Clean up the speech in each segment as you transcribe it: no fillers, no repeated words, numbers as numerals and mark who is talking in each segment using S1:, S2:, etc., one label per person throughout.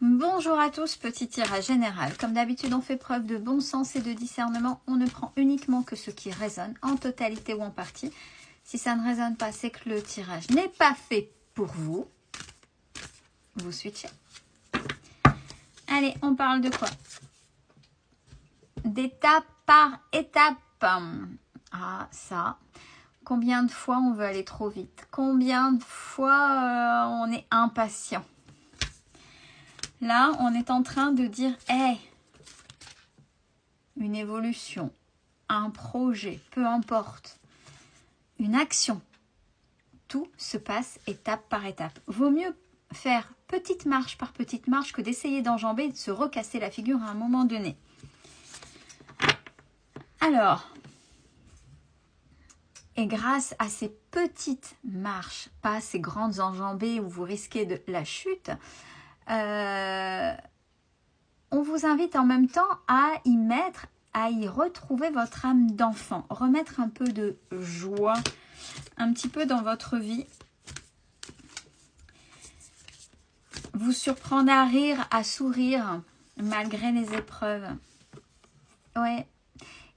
S1: Bonjour à tous, petit tirage général. Comme d'habitude, on fait preuve de bon sens et de discernement. On ne prend uniquement que ce qui résonne, en totalité ou en partie. Si ça ne résonne pas, c'est que le tirage n'est pas fait pour vous. Vous switchez. Allez, on parle de quoi? D'étape par étape. Ah, ça. Combien de fois on veut aller trop vite? Combien de fois on est impatient? Là, on est en train de dire, hey, une évolution, un projet, peu importe, une action. Tout se passe étape par étape. Vaut mieux faire petite marche par petite marche que d'essayer d'enjamber et de se recasser la figure à un moment donné. Alors, et grâce à ces petites marches, pas ces grandes enjambées où vous risquez de la chute, on vous invite en même temps à y retrouver votre âme d'enfant, remettre un peu de joie, un petit peu dans votre vie, vous surprendre à rire, à sourire, malgré les épreuves. Ouais.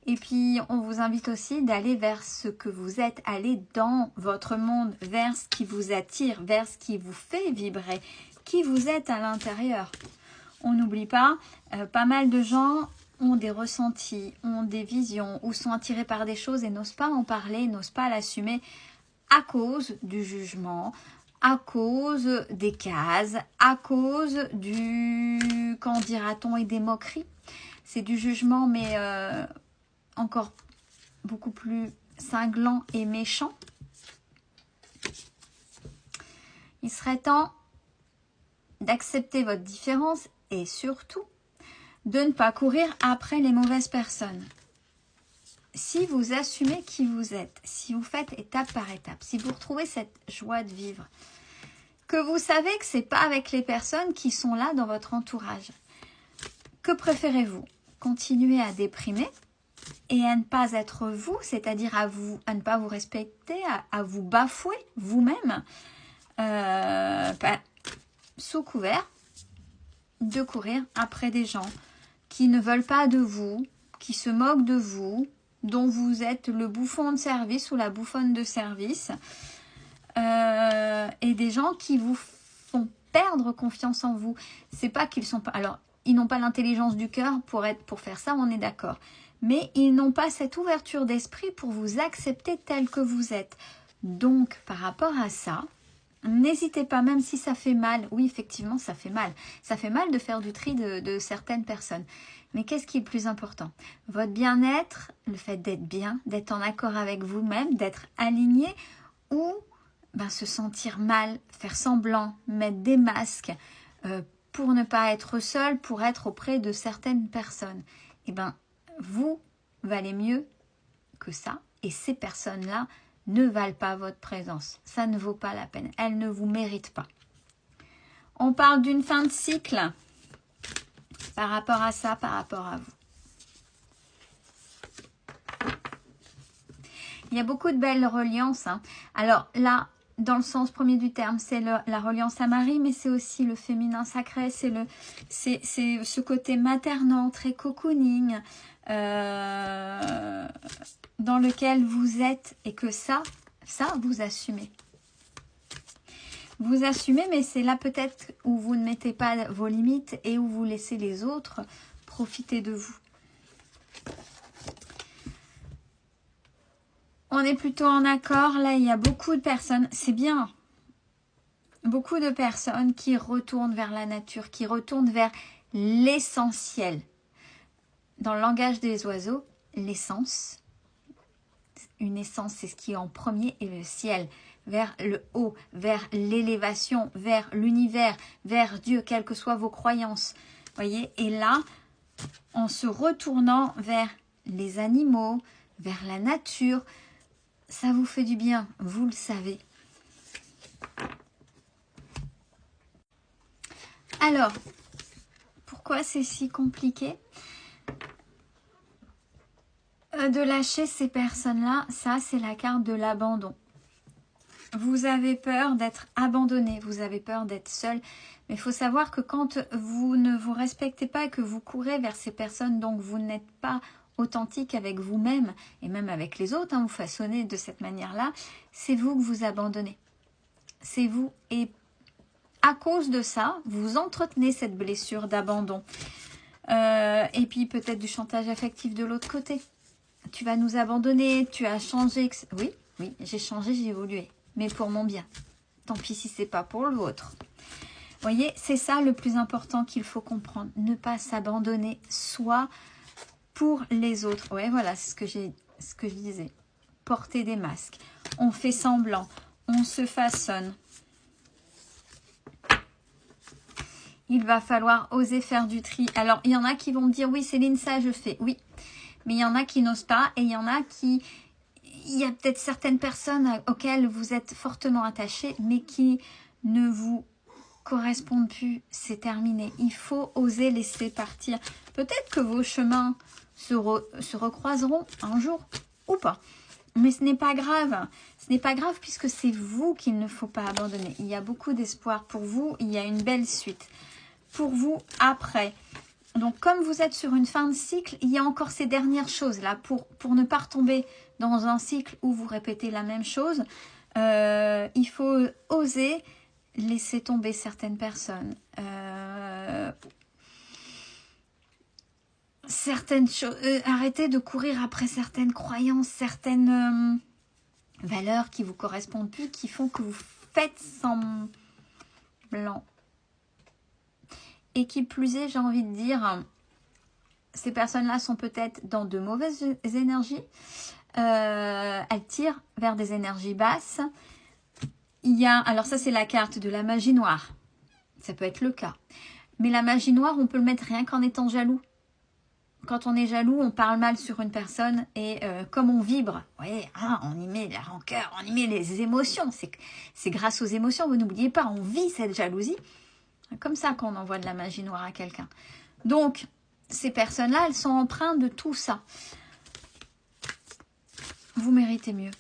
S1: Et puis, on vous invite aussi d'aller vers ce que vous êtes, aller dans votre monde, vers ce qui vous attire, vers ce qui vous fait vibrer, qui vous êtes à l'intérieur. On n'oublie pas, pas mal de gens ont des ressentis, ont des visions ou sont attirés par des choses et n'osent pas en parler, n'osent pas l'assumer à cause du jugement, à cause des cases, à cause du, qu'en dira-t-on, et des moqueries. C'est du jugement, mais encore beaucoup plus cinglant et méchant. Il serait temps d'accepter votre différence et surtout de ne pas courir après les mauvaises personnes. Si vous assumez qui vous êtes, si vous faites étape par étape, si vous retrouvez cette joie de vivre, que vous savez que ce n'est pas avec les personnes qui sont là dans votre entourage, que préférez-vous? Continuer à déprimer et à ne pas être vous, c'est-à-dire à ne pas vous respecter, à vous bafouer vous-même, sous couvert de courir après des gens qui ne veulent pas de vous, qui se moquent de vous, dont vous êtes le bouffon de service ou la bouffonne de service, et des gens qui vous font perdre confiance en vous. C'est pas qu'ils sont pas... Alors, ils n'ont pas l'intelligence du cœur pour faire ça, on est d'accord. Mais ils n'ont pas cette ouverture d'esprit pour vous accepter tel que vous êtes. Donc, par rapport à ça, n'hésitez pas, même si ça fait mal. Oui, effectivement, ça fait mal. Ça fait mal de faire du tri de certaines personnes. Mais qu'est-ce qui est le plus important? Votre bien-être, le fait d'être bien, d'être en accord avec vous-même, d'être aligné, ou se sentir mal, faire semblant, mettre des masques pour ne pas être seul, pour être auprès de certaines personnes. Vous valez mieux que ça. Et ces personnes-là ne valent pas votre présence. Ça ne vaut pas la peine. Elles ne vous méritent pas. On parle d'une fin de cycle par rapport à ça, par rapport à vous. Il y a beaucoup de belles reliances. Alors là, dans le sens premier du terme, c'est la reliance à Marie, mais c'est aussi le féminin sacré, c'est ce côté maternant, très cocooning, dans lequel vous êtes, et que ça vous assumez. Vous assumez, mais c'est là peut-être où vous ne mettez pas vos limites et où vous laissez les autres profiter de vous. On est plutôt en accord. Là, il y a beaucoup de personnes, c'est bien, beaucoup de personnes qui retournent vers la nature, qui retournent vers l'essentiel. Dans le langage des oiseaux, l'essence, une essence, c'est ce qui est en premier, et le ciel, vers le haut, vers l'élévation, vers l'univers, vers Dieu, quelles que soient vos croyances. Voyez, et là, en se retournant vers les animaux, vers la nature, ça vous fait du bien, vous le savez. Alors, pourquoi c'est si compliqué de lâcher ces personnes-là? Ça, c'est la carte de l'abandon. Vous avez peur d'être abandonné, vous avez peur d'être seul. Mais il faut savoir que quand vous ne vous respectez pas et que vous courez vers ces personnes, donc vous n'êtes pas authentique avec vous-même et même avec les autres, hein, vous façonnez de cette manière-là, c'est vous que vous abandonnez. C'est vous. Et à cause de ça, vous entretenez cette blessure d'abandon. Et puis peut-être du chantage affectif de l'autre côté. Tu vas nous abandonner, tu as changé. Oui, oui, j'ai changé, j'ai évolué. Mais pour mon bien. Tant pis si c'est pas pour le vôtre. Vous voyez, c'est ça le plus important qu'il faut comprendre. Ne pas s'abandonner, soit pour les autres. Ouais, voilà, c'est ce que je disais. Porter des masques. On fait semblant. On se façonne. Il va falloir oser faire du tri. Alors, il y en a qui vont me dire, oui Céline, ça je fais. Oui, mais il y en a qui n'osent pas et il y en a qui... Il y a peut-être certaines personnes auxquelles vous êtes fortement attachés, mais qui ne vous correspondent plus. C'est terminé. Il faut oser laisser partir. Peut-être que vos chemins se recroiseront un jour ou pas. Mais ce n'est pas grave. Ce n'est pas grave puisque c'est vous qu'il ne faut pas abandonner. Il y a beaucoup d'espoir pour vous. Il y a une belle suite pour vous après. Donc, comme vous êtes sur une fin de cycle, il y a encore ces dernières choses là pour ne pas retomber dans un cycle où vous répétez la même chose. Il faut oser laisser tomber certaines personnes. Certaines choses. Arrêtez de courir après certaines croyances, certaines valeurs qui vous correspondent plus, qui font que vous faites semblant. Et qui plus est, j'ai envie de dire, ces personnes-là sont peut-être dans de mauvaises énergies. Elles tirent vers des énergies basses. Il y a, alors ça c'est la carte de la magie noire. Ça peut être le cas. Mais la magie noire, on peut le mettre rien qu'en étant jaloux. Quand on est jaloux, on parle mal sur une personne et comme on vibre, vous voyez, hein, on y met la rancœur, on y met les émotions. C'est grâce aux émotions, vous n'oubliez pas, on vit cette jalousie. Comme ça qu'on envoie de la magie noire à quelqu'un. Donc, ces personnes-là, elles sont empreintes de tout ça. Vous méritez mieux.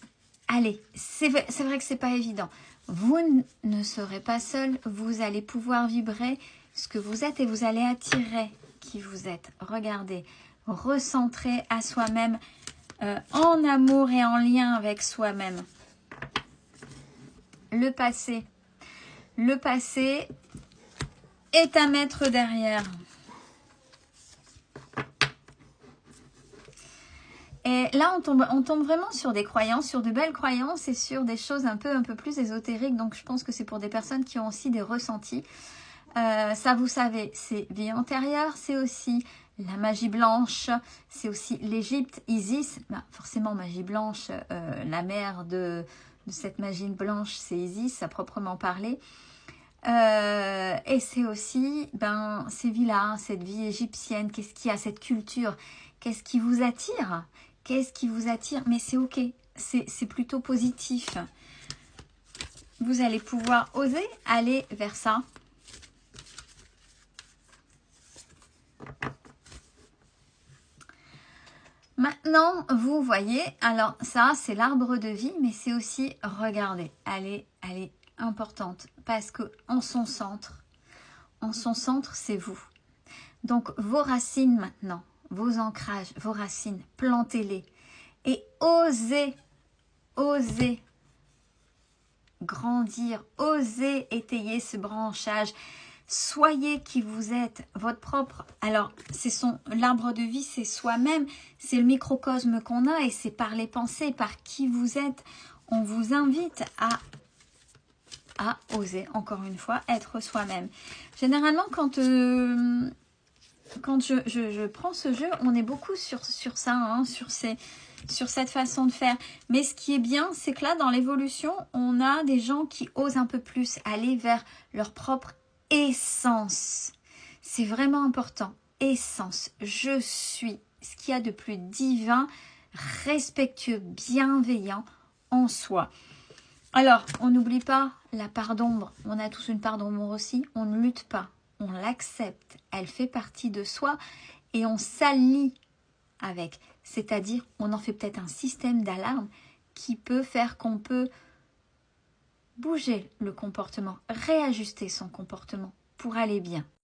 S1: Allez, c'est vrai que c'est pas évident. Vous ne serez pas seul. Vous allez pouvoir vibrer ce que vous êtes et vous allez attirer qui vous êtes. Regardez, recentrer à soi-même, en amour et en lien avec soi-même. Le passé est à mettre derrière. Et là, on tombe vraiment sur des croyances, sur de belles croyances et sur des choses un peu plus ésotériques. Donc, je pense que c'est pour des personnes qui ont aussi des ressentis. Ça, vous savez, c'est vie antérieure, c'est aussi la magie blanche, c'est aussi l'Égypte, Isis. Bah, forcément, magie blanche, la mère de cette magie blanche, c'est Isis, à proprement parler. Et c'est aussi ces vies-là, cette vie égyptienne, qu'est-ce qu'il y a, cette culture, qu'est-ce qui vous attire? Qu'est-ce qui vous attire? Mais c'est ok, c'est plutôt positif. Vous allez pouvoir oser aller vers ça. Maintenant, vous voyez, alors ça c'est l'arbre de vie, mais c'est aussi, regardez, elle est importante parce que en son centre c'est vous. Donc vos racines maintenant, vos ancrages, vos racines, plantez-les et osez grandir, osez étayer ce branchage. Soyez qui vous êtes, votre propre... Alors, l'arbre de vie, c'est soi-même, c'est le microcosme qu'on a et c'est par les pensées, par qui vous êtes. On vous invite à oser, encore une fois, être soi-même. Généralement, quand je prends ce jeu, on est beaucoup sur ça, hein, sur cette façon de faire. Mais ce qui est bien, c'est que là, dans l'évolution, on a des gens qui osent un peu plus aller vers leur propre essence. C'est vraiment important. Essence. Je suis ce qu'il y a de plus divin, respectueux, bienveillant en soi. Alors, on n'oublie pas la part d'ombre. On a tous une part d'ombre aussi. On ne lutte pas. On l'accepte. Elle fait partie de soi et on s'allie avec. C'est-à-dire, on en fait peut-être un système d'alarme qui peut faire qu'on peut bouger le comportement, réajuster son comportement pour aller bien.